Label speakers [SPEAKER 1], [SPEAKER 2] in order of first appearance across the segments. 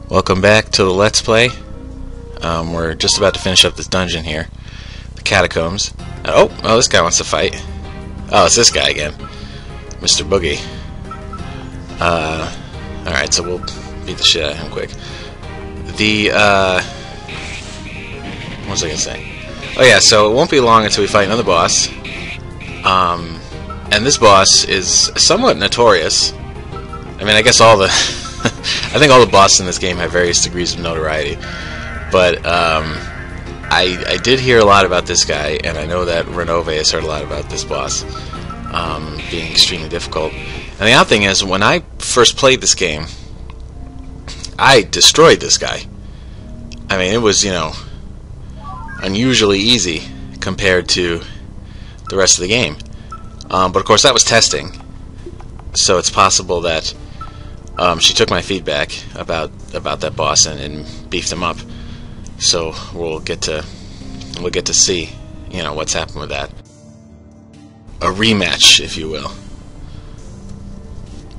[SPEAKER 1] Welcome back to the Let's Play. We're just about to finish up this dungeon here. The Catacombs. Oh, this guy wants to fight. Oh, it's this guy again. Mr. Boogie. Alright, so we'll beat the shit out of him quick. What was I gonna say? Oh yeah, so it won't be long until we fight another boss. And this boss is somewhat notorious. I mean, I guess all the... I think all the bosses in this game have various degrees of notoriety. But I did hear a lot about this guy, and I know that Renove has heard a lot about this boss being extremely difficult. And the odd thing is, when I first played this game, I destroyed this guy. I mean, it was, you know, unusually easy compared to the rest of the game. But of course, that was testing, so it's possible that she took my feedback about that boss and beefed him up. So we'll get to see, you know, what's happened with that. A rematch, if you will.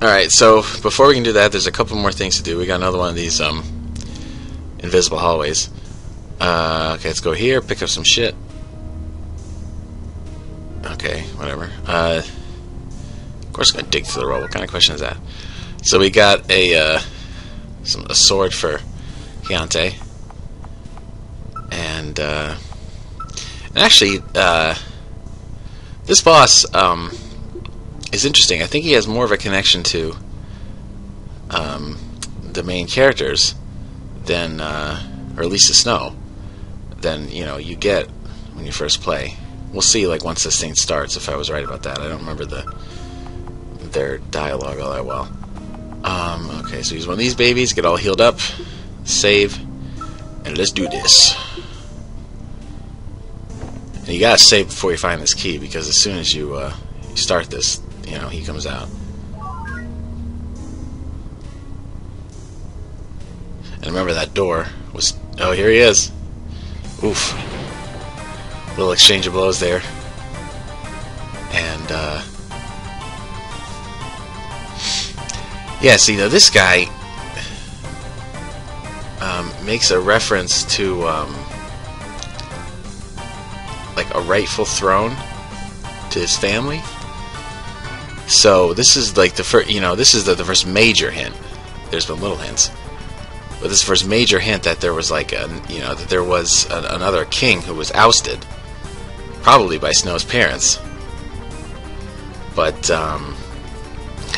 [SPEAKER 1] Alright, so before we can do that, there's a couple more things to do. We got another one of these invisible hallways. Okay, let's go here, pick up some shit. Okay, whatever. Of course I'm gonna dig through the roll. What kind of question is that? So we got a sword for Chiante. And actually, this boss is interesting. I think he has more of a connection to the main characters than, or at least to Snowe, than, you know, you get when you first play. We'll see, like, once this thing starts, if I was right about that. I don't remember their dialogue all that well. Okay, so use one of these babies, get all healed up, save, and let's do this. And you gotta save before you find this key, because as soon as you start this, you know, he comes out. And remember, that door was... Oh, here he is. Oof. Little exchange of blows there. And, yeah, see, now this guy makes a reference to, like, a rightful throne to his family. So this is like the first, you know, this is the first major hint. There's been little hints, but this is the first major hint that there was like that there was another king who was ousted, probably by Snowe's parents. But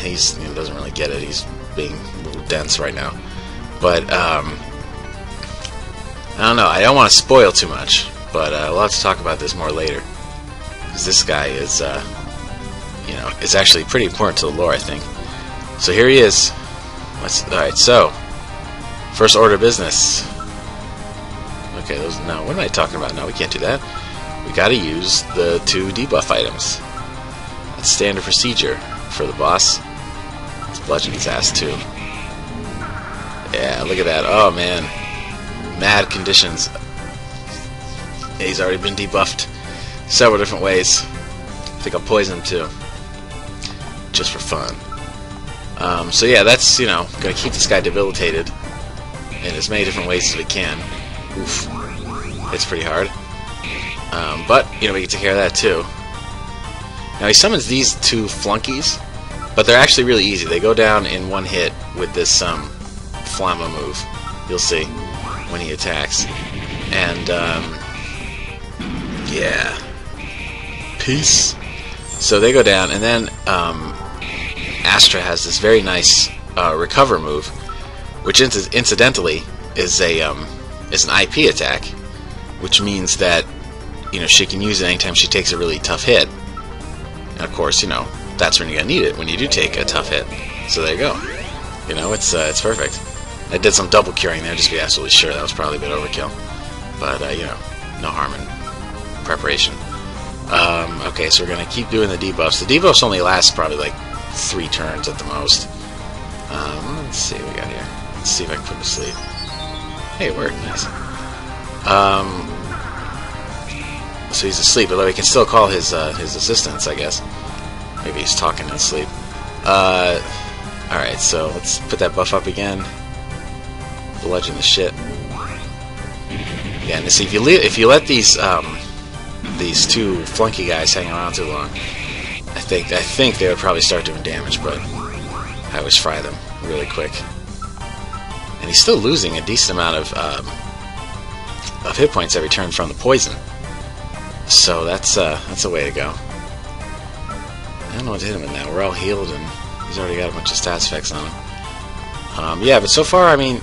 [SPEAKER 1] he doesn't really get it. He's being a little dense right now. But I don't know. I don't want to spoil too much, but we'll have to talk about this more later, because this guy is, you know, is actually pretty important to the lore, I think. So here he is. Alright, so first order of business. Okay, no, what am I talking about? No, we can't do that. We gotta use the 2 debuff items. That's standard procedure for the boss. Let's bludgeon his ass too. Yeah, look at that. Oh man, mad conditions. He's already been debuffed several different ways. I think I'll poison him too, just for fun. So yeah, that's, you know, gonna keep this guy debilitated in as many different ways as we can. Oof, it's pretty hard. But you know, we can take care of that too. Now he summons these 2 flunkies, but they're actually really easy. They go down in one hit with this Flamma move. You'll see when he attacks. And yeah, peace. So they go down, and then Astra has this very nice recover move, which incidentally is an IP attack, which means that, you know, she can use it anytime she takes a really tough hit. And of course, you know, that's when you're gonna need it, when you do take a tough hit. So there you go. You know, it's perfect. I did some double curing there just to be absolutely sure. That was probably a bit overkill, but you know, no harm in preparation. Okay, so we're gonna keep doing the debuffs. The debuffs only last probably like 3 turns at the most. Let's see what we got here. Let's see if I can put him to sleep. Hey, it worked. Nice. So he's asleep, although he can still call his assistants, I guess. Maybe he's talking in his sleep. Alright, so let's put that buff up again. bludgeon the shit. Yeah, and see, if you let these two flunky guys hang around too long, I think they would probably start doing damage, but I always fry them really quick. And he's still losing a decent amount of hit points every turn from the poison. So that's a way to go. I don't know what to hit him with now. We're all healed, and he's already got a bunch of stats effects on him. Yeah, but so far, I mean,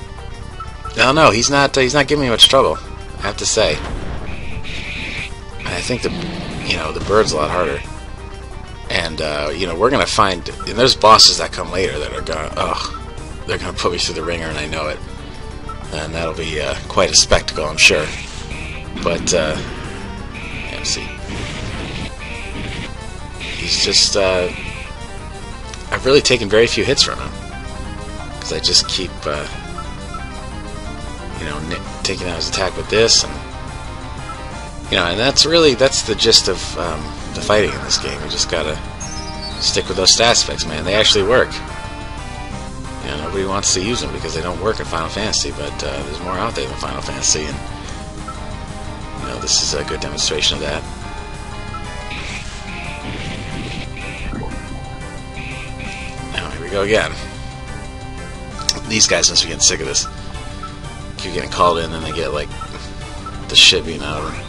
[SPEAKER 1] I don't know. He's not giving me much trouble, I have to say. I think the bird's a lot harder. And we're gonna find, and there's bosses that come later that are they're gonna put me through the ringer, and I know it. And that'll be quite a spectacle, I'm sure. But yeah, see. He's just, I've really taken very few hits from him. Because I just keep, taking out his attack with this. And, and that's the gist of the fighting in this game. You just gotta stick with those stat effects, man. They actually work. Nobody wants to use them because they don't work in Final Fantasy, but there's more out there than Final Fantasy, and, this is a good demonstration of that. Go again. These guys must be getting sick of this. Keep getting called in, and they get like the shit beaten out of them.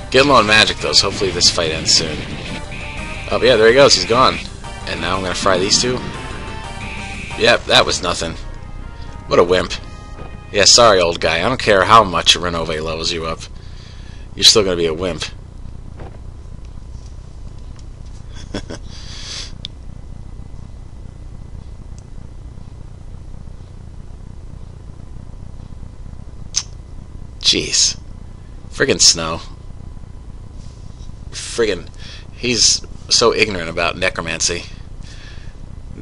[SPEAKER 1] Getting low on magic though, so hopefully this fight ends soon. Oh yeah, there he goes. He's gone. And now I'm gonna fry these two. Yep, that was nothing. What a wimp. Yeah, sorry, old guy. I don't care how much Renove levels you up. You're still gonna be a wimp. Jeez. Friggin' Snowe. Friggin'... He's so ignorant about necromancy.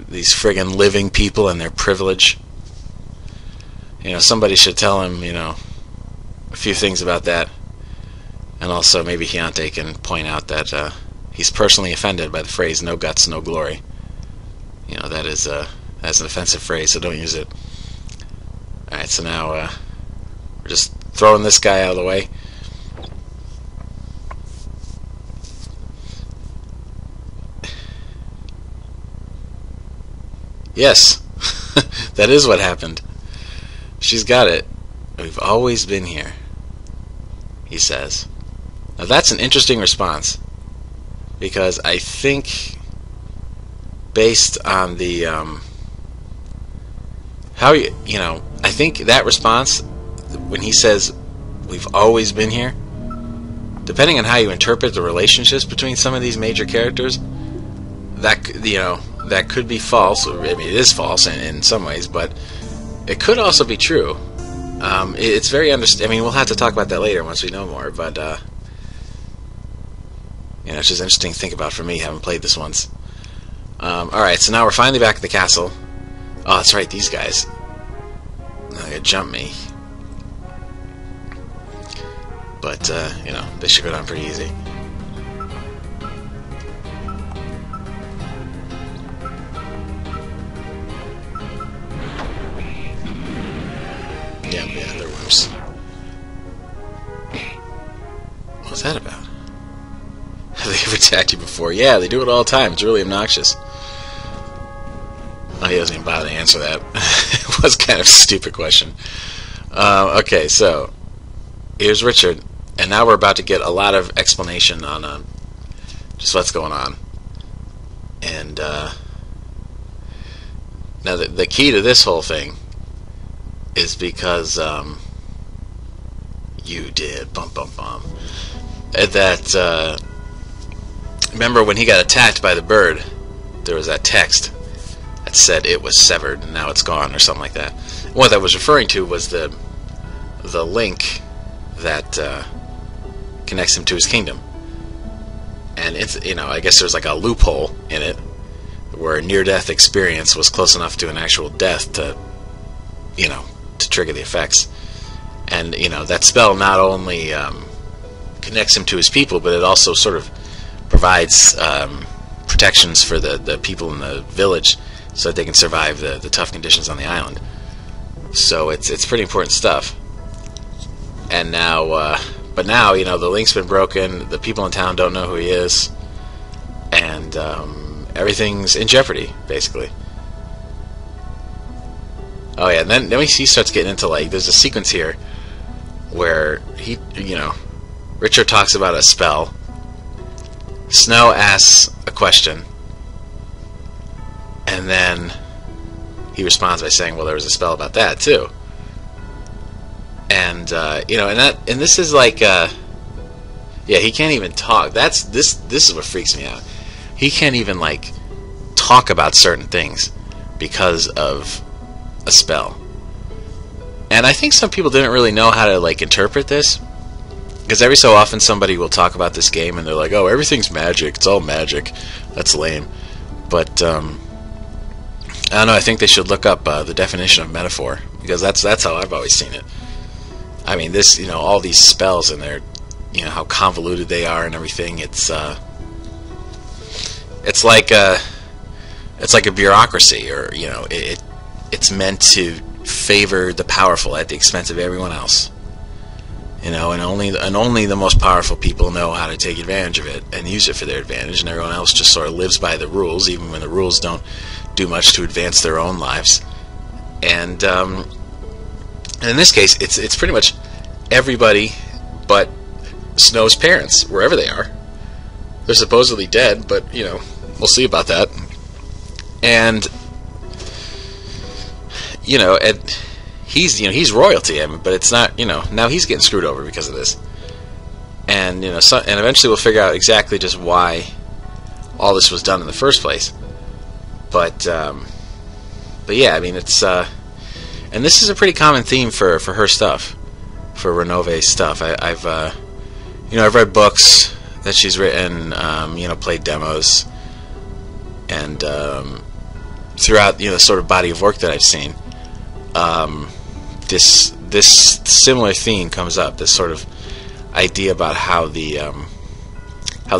[SPEAKER 1] These friggin' living people and their privilege. Somebody should tell him, a few things about that. And also maybe Hyante can point out that he's personally offended by the phrase, no guts, no glory. That is that's an offensive phrase, so don't use it. Alright, so now we're just throwing this guy out of the way. Yes, that is what happened. She's got it. We've always been here, he says. Now that's an interesting response, because I think, based on the I think that response, when he says we've always been here, depending on how you interpret the relationships between some of these major characters, that could be false. I mean, it is false in some ways, but it could also be true. It's very I mean, we'll have to talk about that later once we know more, but it's just interesting to think about for me, having played this once. Alright, so now we're finally back at the castle. Oh, that's right, these guys. They're gonna jump me. But, they should go down pretty easy. Yeah, they're wimps. What was that about? Have they ever attacked you before? Yeah, they do it all the time. It's really obnoxious. Oh, he doesn't even bother to answer that. It was kind of a stupid question. Okay, so here's Richard, and now we're about to get a lot of explanation on just what's going on. And now the key to this whole thing is because you did bum bum bum. That remember when he got attacked by the bird, there was that text that said it was severed and now it's gone or something like that. What that was referring to was the link that connects him to his kingdom. And it's, I guess there's like a loophole in it where a near-death experience was close enough to an actual death to, to trigger the effects. And, that spell not only connects him to his people, but it also sort of provides protections for the people in the village so that they can survive the tough conditions on the island. So it's pretty important stuff. And now, but now, you know, the link's been broken. The people in town don't know who he is, and everything's in jeopardy, basically. Oh yeah, and then he starts getting into, like, there's a sequence here where he, you know, Richard talks about a spell. Snow asks a question, and then he responds by saying, "Well, there was a spell about that too." And you know, and this is like, yeah, he can't even talk. This is what freaks me out. He can't even, like, talk about certain things because of a spell. And I think some people didn't really know how to, like, interpret this, because every so often somebody will talk about this game and they're like, "Oh, everything's magic. It's all magic." That's lame. But I don't know. I think they should look up the definition of metaphor, because that's how I've always seen it. I mean, this, you know, all these spells and their, you know, how convoluted they are and everything. It's like a bureaucracy, or, you know, it's meant to favor the powerful at the expense of everyone else. You know, and only the most powerful people know how to take advantage of it and use it for their advantage, and everyone else just sort of lives by the rules, even when the rules don't do much to advance their own lives. And in this case, it's pretty much everybody but Snow's parents, wherever they are. They're supposedly dead, but, you know, we'll see about that. And, you know, he's royalty, I mean, but it's not, you know, now he's getting screwed over because of this. And, you know, and eventually we'll figure out exactly just why all this was done in the first place. But yeah, I mean, it's and this is a pretty common theme for her stuff, for Renove's stuff. I've you know, I've read books that she's written, you know, played demos, and throughout, you know, the sort of body of work that I've seen, this similar theme comes up. This sort of idea about how the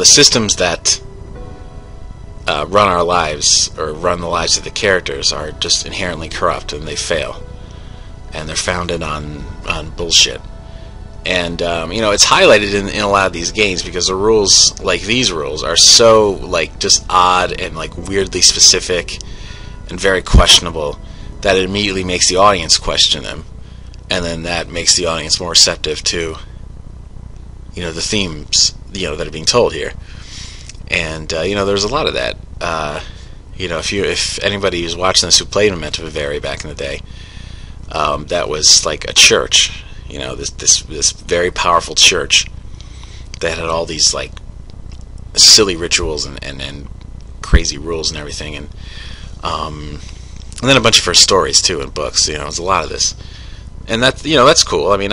[SPEAKER 1] systems that run our lives, or run the lives of the characters, are just inherently corrupt, and they fail, and they're founded on bullshit. And you know, it's highlighted in a lot of these games because the rules, like these rules, are so, like, just odd and, like, weirdly specific and very questionable that it immediately makes the audience question them, and then that makes the audience more receptive to, you know, the themes, you know, that are being told here. And you know, there's a lot of that. You know, if anybody who's watching this who played Memento Vivere back in the day, that was like a church. You know, this very powerful church that had all these, like, silly rituals and crazy rules and everything, and then a bunch of her stories too in books. You know, there's a lot of this, and that, you know, that's cool. I mean,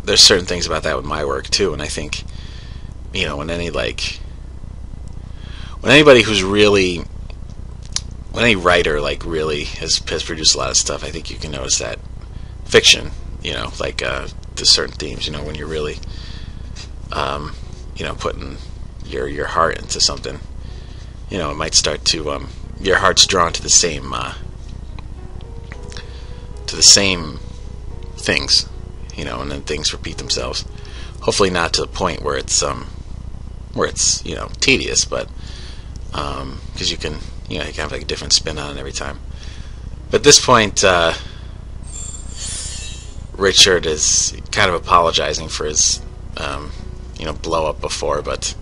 [SPEAKER 1] there's certain things about that with my work too, and I think, you know, when anybody who's really, when any writer, like, really has produced a lot of stuff, I think you can notice that fiction, you know, like, there's certain themes, you know, when you're really, you know, putting your heart into something, you know, it might start to, your heart's drawn to the same things, you know, and then things repeat themselves. Hopefully not to the point where it's you know, tedious, but because you can have, like, a different spin on it every time. But at this point, Richard is kind of apologizing for his you know, blow up before, but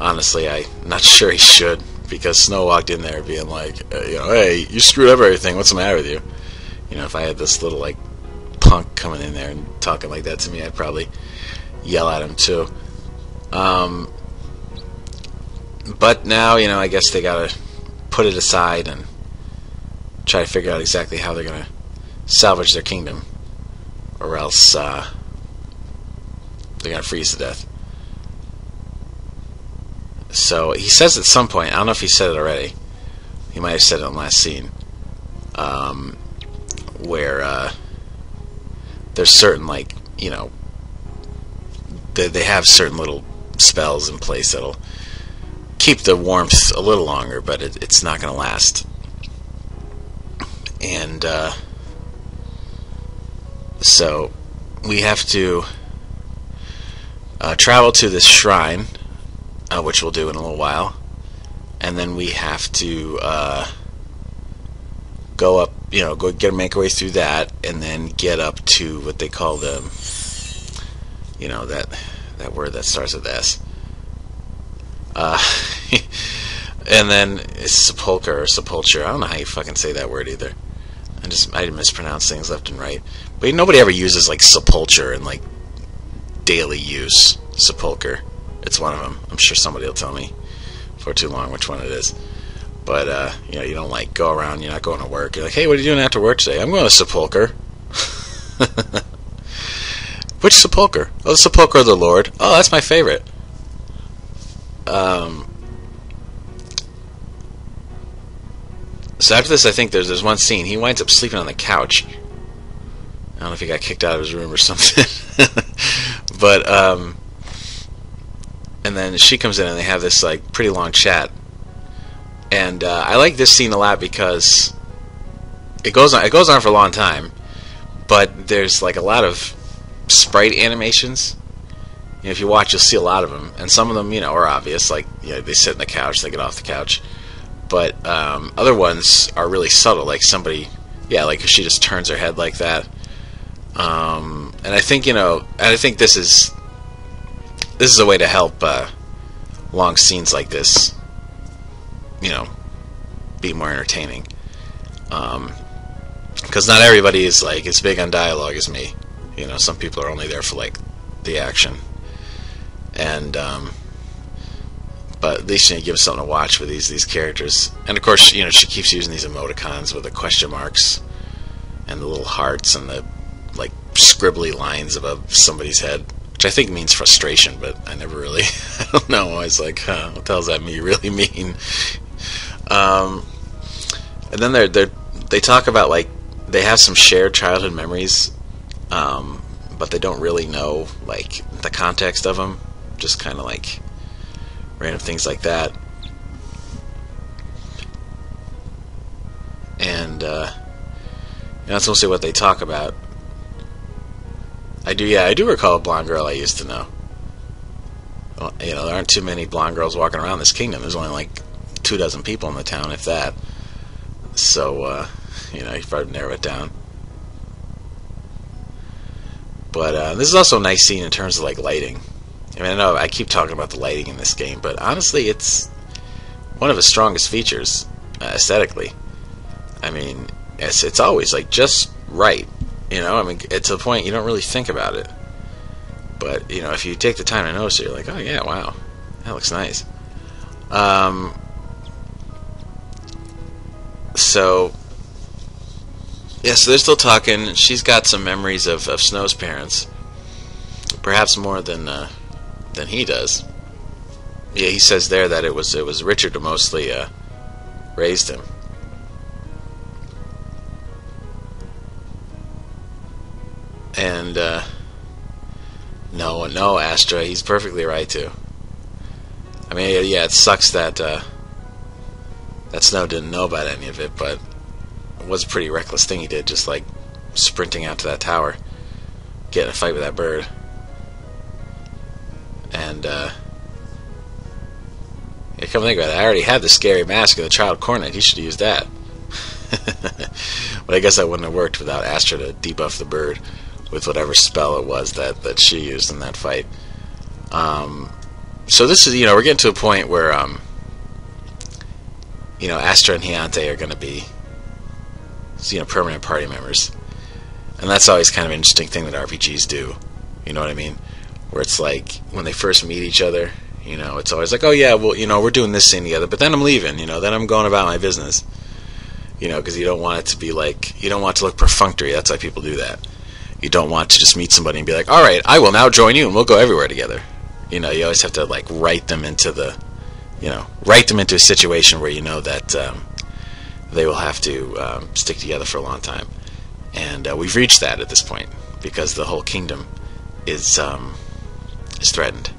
[SPEAKER 1] honestly, I'm not sure he should, because Snow walked in there being like, you know, "Hey, you screwed up everything. What's the matter with you?" You know, if I had this little, like, punk coming in there and talking like that to me, I'd probably yell at him too. But now, you know, I guess they gotta put it aside and try to figure out exactly how they're gonna salvage their kingdom, or else they're gonna freeze to death. So he says at some point, I don't know if he said it already, he might have said it in the last scene, where there's certain, like, you know, they have certain little spells in place that'll keep the warmth a little longer, but it's not going to last. And So we have to travel to this shrine, which we'll do in a little while, and then we have to go up, make our way through that, and then get up to what they call the, that word that starts with S. And then it's Sepulcher or Sepulcher. I don't know how you fucking say that word either. I mispronounce things left and right. But nobody ever uses like Sepulcher in like daily use. Sepulcher. It's one of them. I'm sure somebody will tell me before too long which one it is. But you don't like go around. You're not going to work. You're like, hey, what are you doing after work today? I'm going to Sepulcher. Which Sepulcher? Oh, the Sepulcher of the Lord. Oh, that's my favorite. So after this, I think there's one scene. He winds up sleeping on the couch. I don't know if he got kicked out of his room or something. But and then she comes in and they have this like pretty long chat. And I like this scene a lot because it goes on for a long time, but there's like a lot of sprite animations. If you watch, you'll see a lot of them, and some of them, are obvious. Like, they sit on the couch, they get off the couch. But other ones are really subtle, like somebody, like she just turns her head like that. And I think, this is a way to help long scenes like this, be more entertaining. Because not everybody is like as big on dialogue as me. Some people are only there for like the action. And but at least give us something to watch with these characters. And of course, she keeps using these emoticons with the question marks and the little hearts and the like scribbly lines above somebody's head, which I think means frustration, but I never really, I don't know. I was like, what the hell does that really mean? And then they talk about like they have some shared childhood memories, but they don't really know like the context of them. Just kind of like random things like that. And that's mostly what they talk about. I do recall a blonde girl I used to know. Well, there aren't too many blonde girls walking around this kingdom. There's only like 24 people in the town, if that. So you probably narrow it down. But this is also a nice scene in terms of like lighting. I know I keep talking about the lighting in this game, but honestly, it's one of its strongest features aesthetically. It's always like just right. It's to the point you don't really think about it. But if you take the time to notice it, you're like, oh yeah, wow, that looks nice. So they're still talking. She's got some memories of Snowe's parents, perhaps more than he does. Yeah, he says there that it was Richard who mostly raised him. And no, Astra, he's perfectly right too. It sucks that Snowe didn't know about any of it, but it was a pretty reckless thing he did, just like sprinting out to that tower, getting in a fight with that bird. And come think about it, I already had the scary mask of the child cornet. He should have used that. But I guess that wouldn't have worked without Astra to debuff the bird with whatever spell it was that she used in that fight. So this is, we're getting to a point where Astra and Hyante are going to be permanent party members. And that's always kind of an interesting thing that RPGs do. You know what I mean? Where it's like when they first meet each other, it's always like, oh yeah, well, we're doing this thing together, but then I'm leaving, then I'm going about my business. Because you don't want it to be like, you don't want it to look perfunctory. That's why people do that. You don't want to just meet somebody and be like, all right, I will now join you and we'll go everywhere together. You always have to like write them into a situation where that they will have to stick together for a long time. And we've reached that at this point because the whole kingdom is threatened.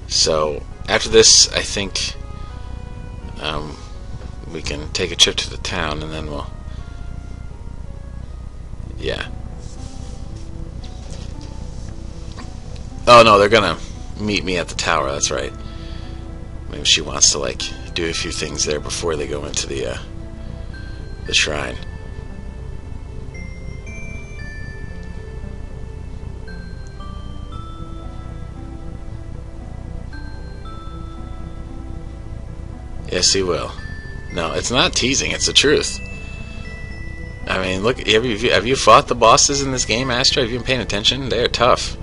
[SPEAKER 1] So after this, I think we can take a trip to the town, and then we'll... Yeah. Oh, no, they're gonna meet me at the tower, that's right. Maybe she wants to, like, do a few things there before they go into the shrine. Yes, he will. No, it's not teasing, it's the truth. I mean, look, have you fought the bosses in this game, Astra? Have you been paying attention? They are tough.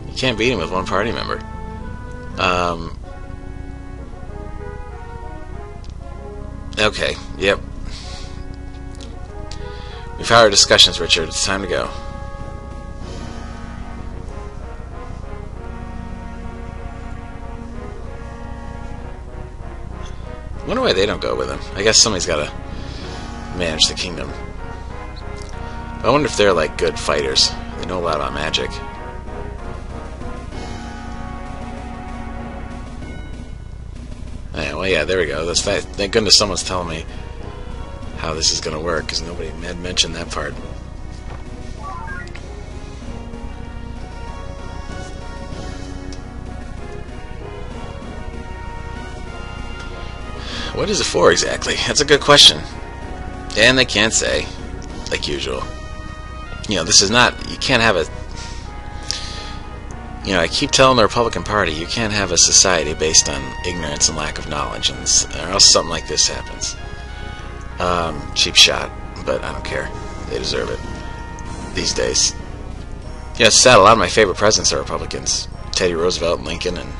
[SPEAKER 1] You can't beat them with one party member. Okay, yep. We've had our discussions, Richard. It's time to go. I wonder why they don't go with him. I guess somebody's got to manage the kingdom. I wonder if they're like good fighters. They know a lot about magic. Yeah, well, yeah, there we go. Thank goodness someone's telling me how this is going to work, because nobody had mentioned that part. What is it for exactly? That's a good question. And they can't say, like usual. You know, this is not... You can't have a... You know, I keep telling the Republican Party, you can't have a society based on ignorance and lack of knowledge, or else something like this happens. Cheap shot, but I don't care. They deserve it these days. Yeah, it's sad. A lot of my favorite presidents are Republicans. Teddy Roosevelt, Lincoln, and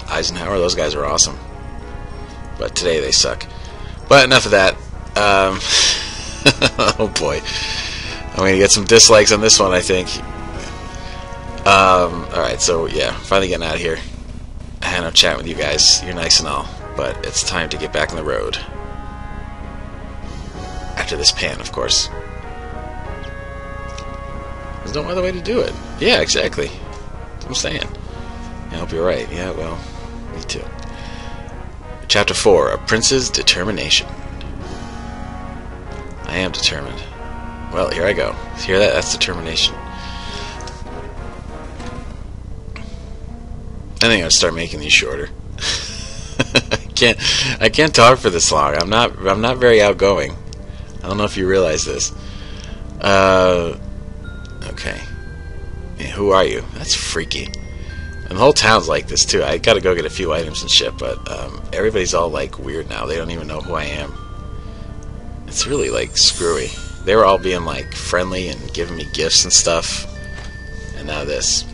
[SPEAKER 1] Eisenhower. Those guys are awesome. But today they suck. But enough of that. Oh boy. I'm going to get some dislikes on this one, I think. Alright, so yeah, finally getting out of here. I had no chat with you guys. You're nice and all. But it's time to get back on the road. After this pan, of course. There's no other way to do it. Yeah, exactly. That's what I'm saying. I hope you're right. Yeah, well, me too. Chapter 4, A Prince's Determination. I am determined. Well, here I go. Hear that? That's determination. I think I'm gonna start making these shorter. I can't talk for this long. I'm not very outgoing. I don't know if you realize this. Okay. Yeah, who are you? That's freaky. And the whole town's like this too. I gotta go get a few items and shit, but everybody's all like weird now. They don't even know who I am. It's really like screwy. They were all being like friendly and giving me gifts and stuff, and now this.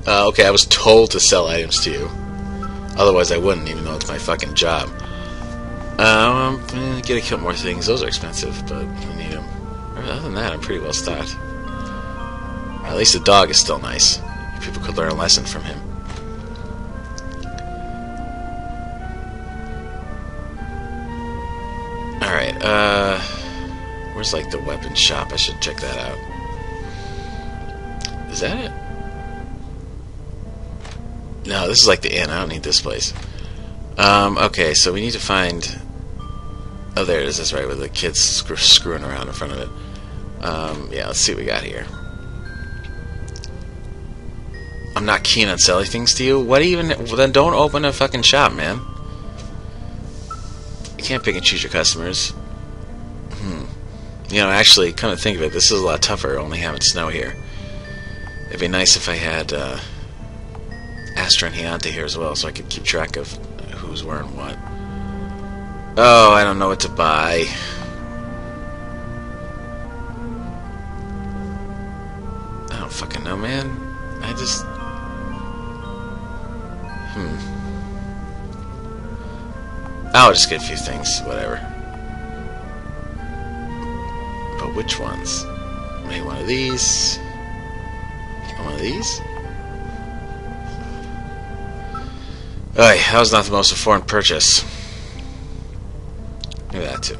[SPEAKER 1] Okay, I was told to sell items to you. Otherwise I wouldn't, even though it's my fucking job. I'm gonna get a couple more things. Those are expensive, but I need them. Other than that, I'm pretty well stocked. At least the dog is still nice. People could learn a lesson from him. Alright, where's like the weapon shop? I should check that out. Is that it? No, this is like the inn. I don't need this place. Okay, so we need to find... Oh, there it is. That's right, with the kids screwing around in front of it. Yeah, let's see what we got here. I'm not keen on selling things to you? What even... Well, then don't open a fucking shop, man. You can't pick and choose your customers. You know, actually, come to think of it, this is a lot tougher only having Snowe here. It'd be nice if I had Astra and Hyanthe here as well, so I could keep track of who's wearing what. Oh, I don't know what to buy. I don't fucking know, man. I just... I'll just get a few things, whatever. But which ones? Maybe one of these. One of these? Alright, that was not the most important purchase. Maybe that too.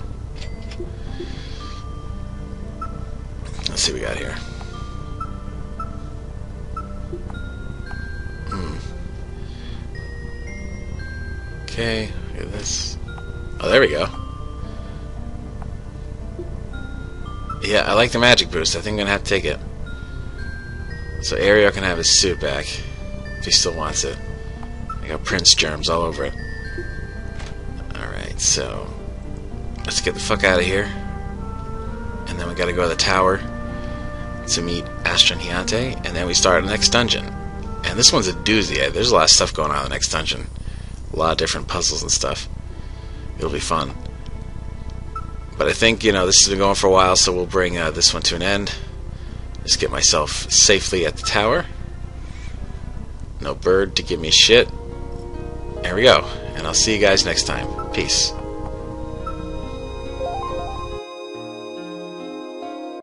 [SPEAKER 1] Let's see what we got here. Okay, look at this. Oh, there we go. Yeah, I like the magic boost. I think I'm gonna have to take it. So Ariel can have his suit back if he still wants it. I got Prince germs all over it. Alright, so let's get the fuck out of here. And then we gotta go to the tower to meet Astra and Hyante, and then we start the next dungeon. And this one's a doozy. There's a lot of stuff going on in the next dungeon. A lot of different puzzles and stuff. It'll be fun. But I think, this has been going for a while, so we'll bring this one to an end. Just get myself safely at the tower. No bird to give me shit. There we go. And I'll see you guys next time. Peace.